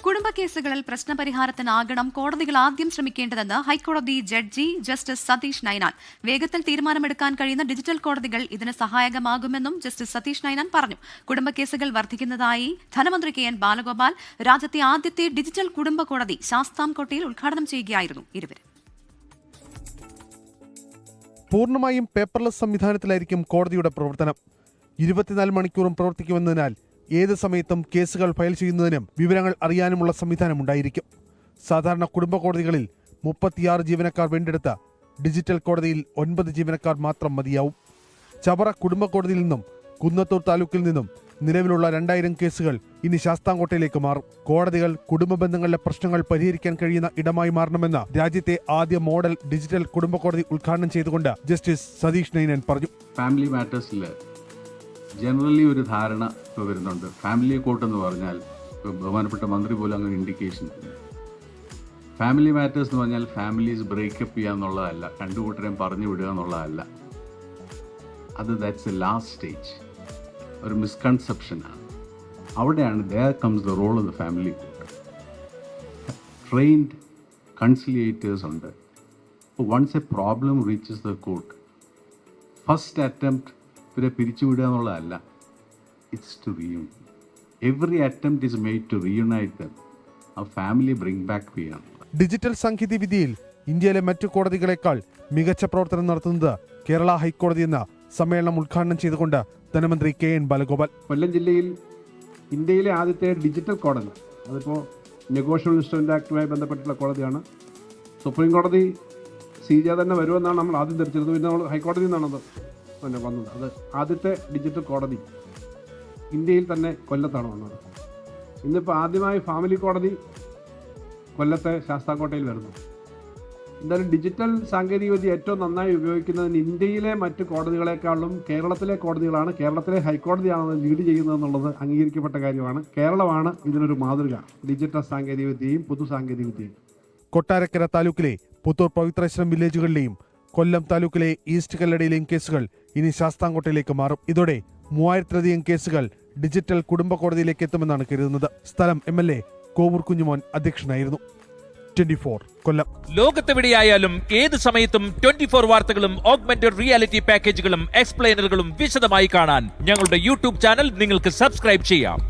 കുടുംബ കേസുകളിൽ പ്രശ്നപരിഹാരത്തിനാകണം കോടതികൾ ആദ്യം ശ്രമിക്കേണ്ടതെന്ന് ഹൈക്കോടതി ജഡ്ജി ജസ്റ്റിസ് സതീഷ് നൈനാൻ. വേഗത്തിൽ തീരുമാനമെടുക്കാൻ കഴിയുന്ന ഡിജിറ്റൽ കോടതികൾ ഇതിന് സഹായകമാകുമെന്നും ജസ്റ്റിസ് സതീഷ് നൈനാൻ പറഞ്ഞു. കുടുംബ കേസുകൾ വർദ്ധിക്കുന്നതായി ധനമന്ത്രി കെ എൻ ബാലഗോപാൽ രാജ്യത്തെ ആദ്യത്തെ ഡിജിറ്റൽ കുടുംബ കോടതി ശാസ്താംകോട്ടയിൽ ഉദ്ഘാടനം ചെയ്യുകയായിരുന്നു ഇരുവരും. പൂർണ്ണമായും പേപ്പർലെസ് സംവിധാനത്തിലായിരിക്കും കോടതിയുടെ പ്രവർത്തനം. 24 മണിക്കൂറും പ്രവർത്തിക്കുമെന്നതിനാൽ ഏത് സമയത്തും കേസുകൾ ഫയൽ ചെയ്യുന്നതിനും വിവരങ്ങൾ അറിയാനുമുള്ള സംവിധാനമുണ്ടായിരിക്കും. സാധാരണ കുടുംബ കോടതികളിൽ 36 ജീവനക്കാർ വേണ്ടെടുത്ത ഡിജിറ്റൽ കോടതിയിൽ 9 ജീവനക്കാർ മാത്രം മതിയാവും. ചവറ കുടുംബ കോടതിയിൽ നിന്നും കുന്നത്തൂർ താലൂക്കിൽ നിന്നും നിലവിലുള്ള 2000 കേസുകൾ ഇനി ശാസ്താംകോട്ടയിലേക്ക് മാറും. കോടതികൾ കുടുംബ ബന്ധങ്ങളിലെ പ്രശ്നങ്ങൾ പരിഹരിക്കാൻ കഴിയുന്ന ഇടമായി മാറണമെന്ന രാജ്യത്തെ ആദ്യ മോഡൽ ഡിജിറ്റൽ കുടുംബ കോടതി ഉദ്ഘാടനം ചെയ്തുകൊണ്ട് ജസ്റ്റിസ് സതീഷ് നൈനാൻ പറഞ്ഞു. ഫാമിലി മാറ്റേഴ്സിൽ ജനറലി ഒരു ധാരണ ഇപ്പോൾ വരുന്നുണ്ട്. ഫാമിലി കോർട്ട് എന്ന് പറഞ്ഞാൽ ബഹുമാനപ്പെട്ട മന്ത്രി പോലും അങ്ങനെ ഇൻഡിക്കേഷൻ. ഫാമിലി മാറ്റേഴ്സ് എന്ന് പറഞ്ഞാൽ ഫാമിലീസ് ബ്രേക്കപ്പ് ചെയ്യുക എന്നുള്ളതല്ല, രണ്ടുകൂട്ടരെയും പറഞ്ഞു വിടുക എന്നുള്ളതല്ല. That's A last stage. ഒരു മിസ്കൺസെപ്ഷനാണ്. അവിടെയാണ് there comes the role of the family court. Trained conciliators ഉണ്ട്. Once a problem reaches the court, first attempt ഇവരെ പിരിച്ചുവിടുക എന്നുള്ളതല്ല. It's to reunite. Every attempt is made to reunite them. ആ family bring back ചെയ്യണം. Digital സാങ്കേതിക വിദ്യയിൽ ഇന്ത്യയിലെ മറ്റു കോടതികളെക്കാൾ മികച്ച പ്രവർത്തനം നടത്തുന്നത് കേരള ഹൈക്കോടതി എന്ന സമ്മേളനം ഉദ്ഘാടനം ചെയ്തുകൊണ്ട് ധനമന്ത്രി കെ എൻ ബാലഗോപാൽ. കൊല്ലം ജില്ലയിൽ ഇന്ത്യയിലെ ആദ്യത്തെ ഡിജിറ്റൽ കോടതി, അതിപ്പോൾ നെഗോഷ്യബിൾ ഇൻസ്ട്രുമെൻ്റ് ആക്ടുമായി ബന്ധപ്പെട്ടിട്ടുള്ള കോടതിയാണ്. സുപ്രീം കോടതി CJ തന്നെ വരുമെന്നാണ് നമ്മൾ ആദ്യം ധരിച്ചിരുന്നത്. പിന്നെ നമ്മൾ ഹൈക്കോടതിയിൽ നിന്നാണത് പിന്നെ വന്നത്. അത് ആദ്യത്തെ ഡിജിറ്റൽ കോടതി ഇന്ത്യയിൽ തന്നെ കൊല്ലത്താണ് വന്നത്. ഇന്നിപ്പോൾ ആദ്യമായി ഫാമിലി കോടതി കൊല്ലത്തെ ശാസ്താംകോട്ടയിൽ വരുന്നു. എന്തായാലും ഡിജിറ്റൽ സാങ്കേതികവിദ്യ ഏറ്റവും നന്നായി ഉപയോഗിക്കുന്നതിന് ഇന്ത്യയിലെ മറ്റ് കോടതികളെക്കാളും കേരളത്തിലെ കോടതികളാണ്, കേരളത്തിലെ ഹൈക്കോടതിയാണ് ലീഡ് ചെയ്യുന്നതെന്നുള്ളത് അംഗീകരിക്കപ്പെട്ട കാര്യമാണ്. കേരളമാണ് ഇതിനൊരു മാതൃക, ഡിജിറ്റൽ സാങ്കേതികവിദ്യയും പൊതു സാങ്കേതികവിദ്യയും. കൊട്ടാരക്കര താലൂക്കിലെ പുത്തൂർ പവിത്രേശ്വരം വില്ലേജുകളിലെയും കൊല്ലം താലൂക്കിലെ ഈസ്റ്റ് കല്ലടയിലെയും കേസുകൾ ഇനി ശാസ്താംകോട്ടയിലേക്ക് മാറും. ഇതോടെ 3000-ലധികം കേസുകൾ ഡിജിറ്റൽ കുടുംബ കോടതിയിലേക്ക് എത്തുമെന്നാണ് കരുതുന്നത്. സ്ഥലം MLA കോവൂർ കുഞ്ഞുമോൻ അധ്യക്ഷനായിരുന്നു. 24 കൊല്ലം. ലോകത്തെവിടെയായാലും ഏത് സമയത്തും 24 വാർത്തകളും ഓഗ്മെന്റഡ് റിയാലിറ്റി പാക്കേജുകളും എക്സ്പ്ലെയിനറുകളും വിശദമായി കാണാൻ ഞങ്ങളുടെ YouTube ചാനൽ നിങ്ങൾക്ക് സബ്സ്ക്രൈബ് ചെയ്യാം.